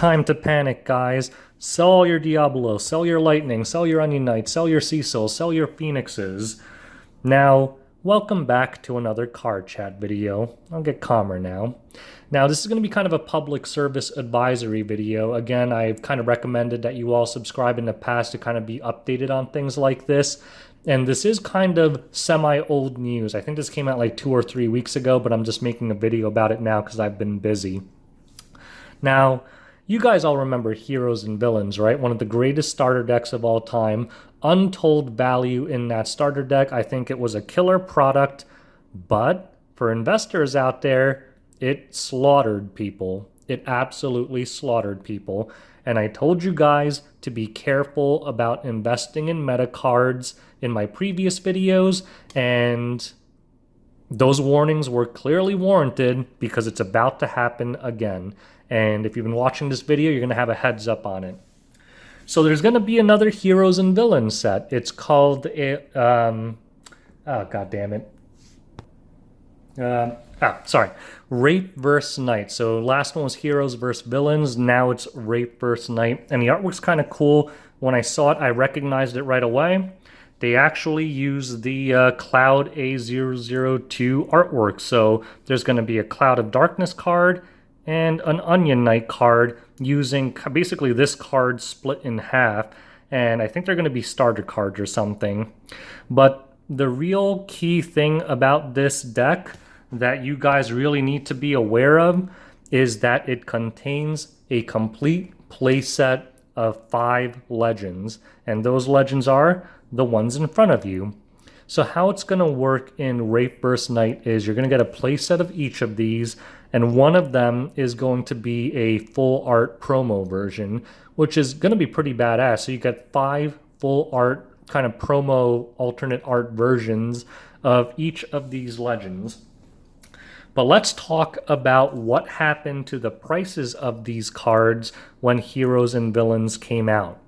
time to panic, guys. Sell all your Diabolos, sell your Lightning, sell your Onion Knights, sell your Cecil, sell your Phoenixes. Now, welcome back to another card chat video. I'll get calmer now. Now, this is going to be kind of a public service advisory video. Again, I've kind of recommended that you all subscribe in the past to kind of be updated on things like this. And this is kind of semi-old news. I think this came out like 2 or 3 weeks ago, but I'm just making a video about it now because I've been busy. Now, you guys all remember Heroes and Villains, right? One of the greatest starter decks of all time. Untold value in that starter deck. I think it was a killer product, but for investors out there, it slaughtered people. It absolutely slaughtered people. And I told you guys to be careful about investing in meta cards in my previous videos, and those warnings were clearly warranted because it's about to happen again. And if you've been watching this video, you're going to have a heads up on it. So there's going to be another Heroes and Villains set. It's called, oh, god damn it. Wraith vs. Knight. So last one was Heroes vs. Villains. Now it's Wraith vs. Knight. And the artwork's kind of cool. When I saw it, I recognized it right away. They actually use the Cloud A002 artwork. So there's going to be a Cloud of Darkness card and an Onion Knight card using basically this card split in half. And I think they're going to be starter cards or something. But the real key thing about this deck that you guys really need to be aware of is that it contains a complete playset of 5 legends. And those legends are the ones in front of you. So how it's going to work in Wraith vs. Knight is you're going to get a playset of each of these, and one of them is going to be a full art promo version, which is going to be pretty badass. So you get 5 full art kind of promo alternate art versions of each of these legends. But let's talk about what happened to the prices of these cards when Heroes and Villains came out.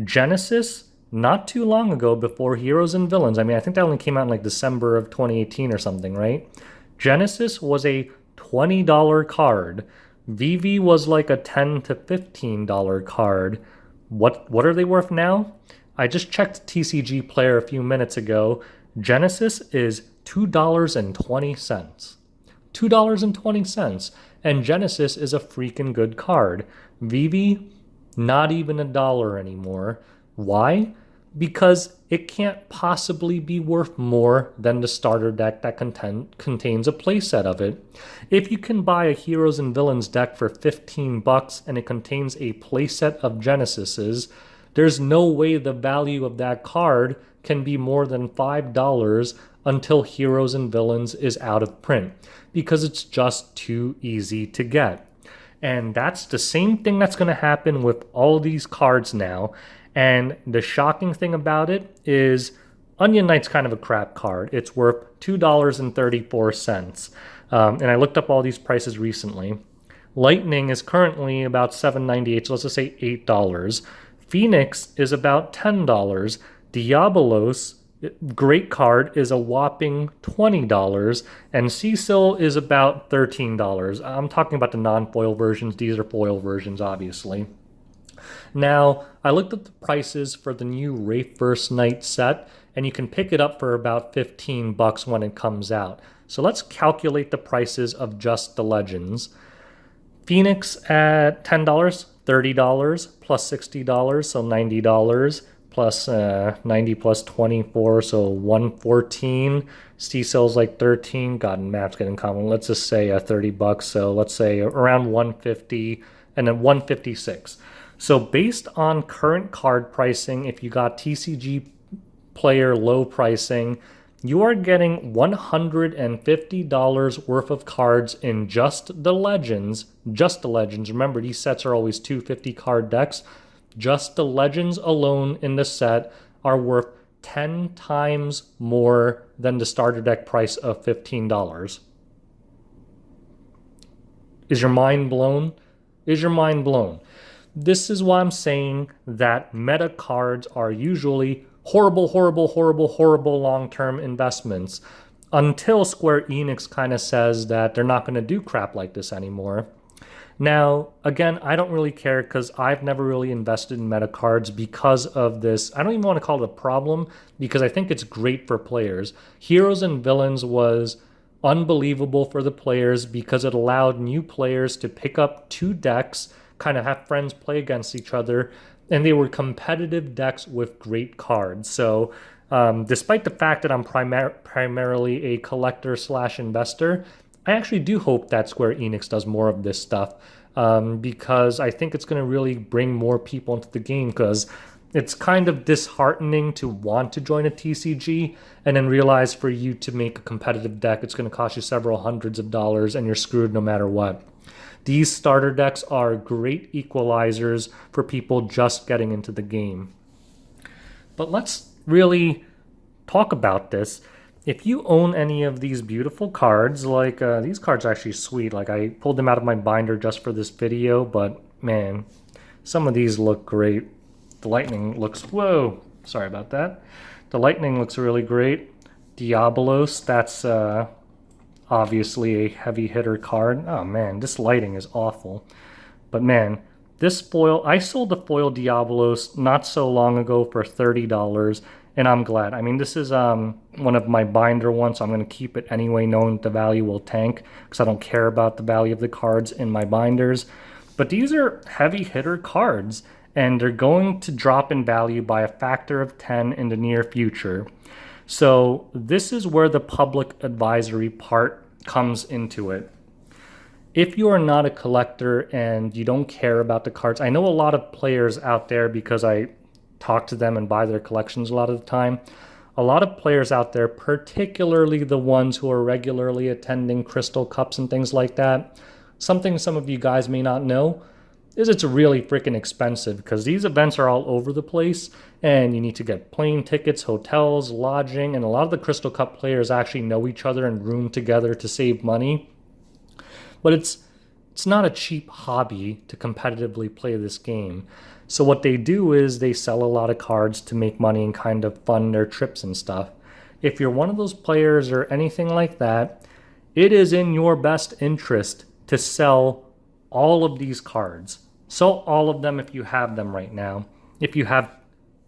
Genesis, not too long ago, before Heroes and Villains, I mean, I think that only came out in like December of 2018 or something, right? Genesis was a $20 card. Vivi was like a $10 to $15 card. What are they worth now? I just checked TCG Player a few minutes ago. Genesis is $2.20. $2.20. And Genesis is a freaking good card. Vivi, not even $1 anymore. Why? Because it can't possibly be worth more than the starter deck that contains a playset of it. If you can buy a Heroes and Villains deck for $15 and it contains a playset of Genesises, there's no way the value of that card can be more than $5 until Heroes and Villains is out of print, because it's just too easy to get. And that's the same thing that's going to happen with all these cards now. And the shocking thing about it is Onion Knight's kind of a crap card. It's worth $2.34. And I looked up all these prices recently. Lightning is currently about $7.98, so let's just say $8. Phoenix is about $10. Diabolos, great card, is a whopping $20. And Cecil is about $13. I'm talking about the non-foil versions. These are foil versions, obviously. Now, I looked at the prices for the new Wraith vs. Knight set, and you can pick it up for about $15 when it comes out. So let's calculate the prices of just the legends. Phoenix at $10, $30, plus $60, so $90, plus 90 plus 24, so $114. Cecil's like 13. God, math's getting common. Let's just say $30, so let's say around $150, and then $156. So based on current card pricing, if you got TCG Player low pricing, you are getting $150 worth of cards in just the legends. Just the legends. Remember, these sets are always 250 card decks. Just the legends alone in the set are worth 10 times more than the starter deck price of $15. Is your mind blown? Is your mind blown? This is why I'm saying that meta cards are usually horrible long-term investments until Square Enix kind of says that they're not going to do crap like this anymore. Now, again, I don't really care because I've never really invested in meta cards because of this. I don't even want to call it a problem because I think it's great for players. Heroes and Villains was unbelievable for the players because it allowed new players to pick up two decks, kind of have friends play against each other, and they were competitive decks with great cards. So, despite the fact that I'm primarily a collector slash investor, I actually do hope that Square Enix does more of this stuff because I think it's going to really bring more people into the game because it's kind of disheartening to want to join a TCG and then realize for you to make a competitive deck, it's going to cost you several hundreds of dollars and you're screwed no matter what. These starter decks are great equalizers for people just getting into the game. But let's really talk about this. If you own any of these beautiful cards, like these cards are actually sweet. Like I pulled them out of my binder just for this video, but man, some of these look great. The lightning looks, whoa, sorry about that. The lightning looks really great. Diabolos, that's obviously a heavy hitter card. Oh man, this lighting is awful. But man, this foil, I sold the foil Diabolos not so long ago for $30, and I'm glad. I mean, this is one of my binder ones, so I'm going to keep it anyway, knowing the value will tank, because I don't care about the value of the cards in my binders. But these are heavy hitter cards, and they're going to drop in value by a factor of 10 in the near future. So this is where the public advisory part comes into it. If you are not a collector and you don't care about the cards, I know a lot of players out there because I talk to them and buy their collections a lot of the time. A lot of players out there, particularly the ones who are regularly attending Crystal Cups and things like that, something some of you guys may not know is it's really freaking expensive because these events are all over the place and you need to get plane tickets, hotels, lodging, and a lot of the Crystal Cup players actually know each other and room together to save money. But it's not a cheap hobby to competitively play this game. So what they do is they sell a lot of cards to make money and kind of fund their trips and stuff. If you're one of those players or anything like that, it is in your best interest to sell all of these cards. Sell all of them if you have them right now. If you have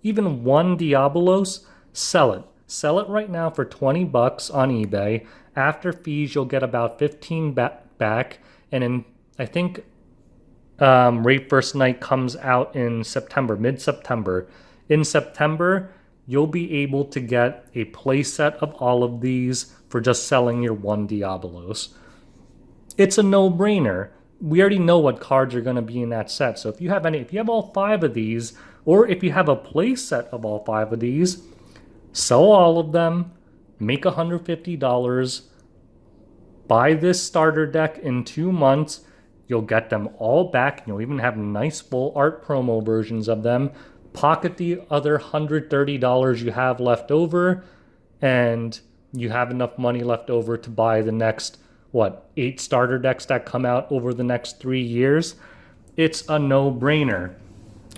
even one Diabolos, sell it. Sell it right now for $20 on eBay. After fees, you'll get about 15 back. And in, I think, Wraith First Night comes out in September, mid-September. In September, you'll be able to get a playset of all of these for just selling your one Diabolos. It's a no-brainer. We already know what cards are going to be in that set. So if you have all 5 of these, or if you have a play set of all 5 of these, sell all of them, make $150, buy this starter deck in 2 months, you'll get them all back, and you'll even have nice full art promo versions of them, pocket the other $130 you have left over, and you have enough money left over to buy the next 8 starter decks that come out over the next 3 years. It's a no-brainer.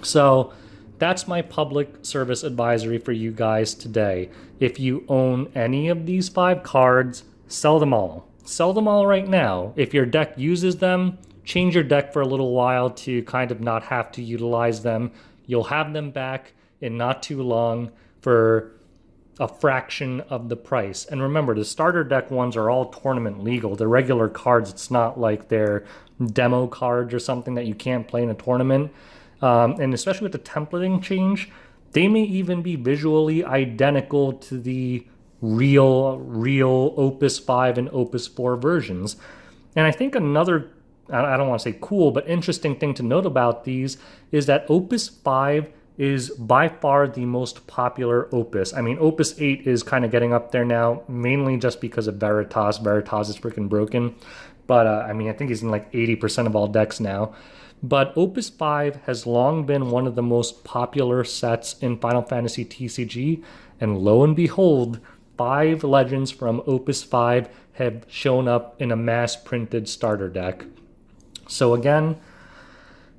So that's my public service advisory for you guys today. If you own any of these 5 cards, sell them all. Sell them all right now. If your deck uses them, change your deck for a little while to kind of not have to utilize them. You'll have them back in not too long for a fraction of the price. And remember, the starter deck ones are all tournament legal. They're regular cards. It's not like they're demo cards or something that you can't play in a tournament. And especially with the templating change, they may even be visually identical to the real Opus 5 and Opus 4 versions. And I think another, I don't want to say cool, but interesting thing to note about these is that Opus 5 is by far the most popular Opus. I mean, Opus 8 is kind of getting up there now, mainly just because of Veritas. Veritas is freaking broken. But, I mean, I think he's in like 80% of all decks now. But Opus 5 has long been one of the most popular sets in Final Fantasy TCG. And lo and behold, 5 legends from Opus 5 have shown up in a mass-printed starter deck. So again,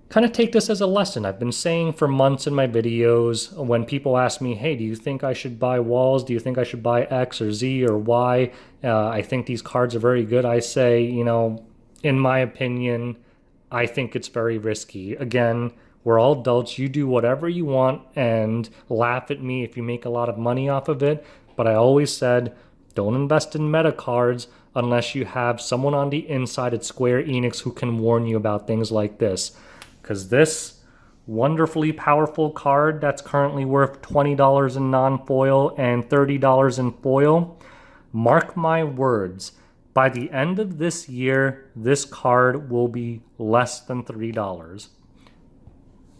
kind of take this as a lesson. I've been saying for months in my videos when people ask me, hey, do you think I should buy Walls? Do you think I should buy X or Z or Y? I think these cards are very good. I say, in my opinion, I think it's very risky. Again, we're all adults. You do whatever you want and laugh at me if you make a lot of money off of it. But I always said, don't invest in meta cards unless you have someone on the inside at Square Enix who can warn you about things like this. Because this wonderfully powerful card that's currently worth $20 in non-foil and $30 in foil, mark my words, by the end of this year, this card will be less than $3.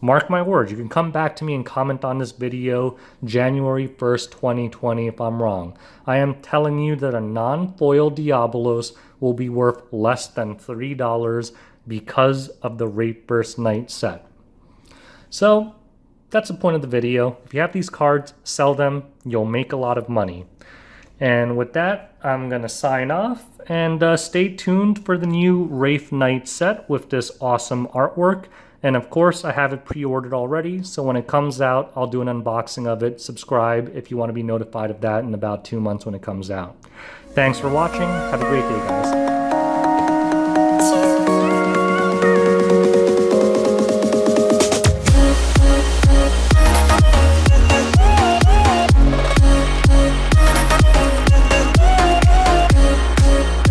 Mark my words. You can come back to me and comment on this video January 1st, 2020 if I'm wrong. I am telling you that a non-foil Diabolos will be worth less than $3 because of the Wraith Burst Knight set. So that's the point of the video. If you have these cards, sell them. You'll make a lot of money. And with that, I'm going to sign off and stay tuned for the new Wraith Knight set with this awesome artwork. And of course, I have it pre-ordered already, so when it comes out, I'll do an unboxing of it. Subscribe if you want to be notified of that in about 2 months when it comes out. Thanks for watching. Have a great day, guys.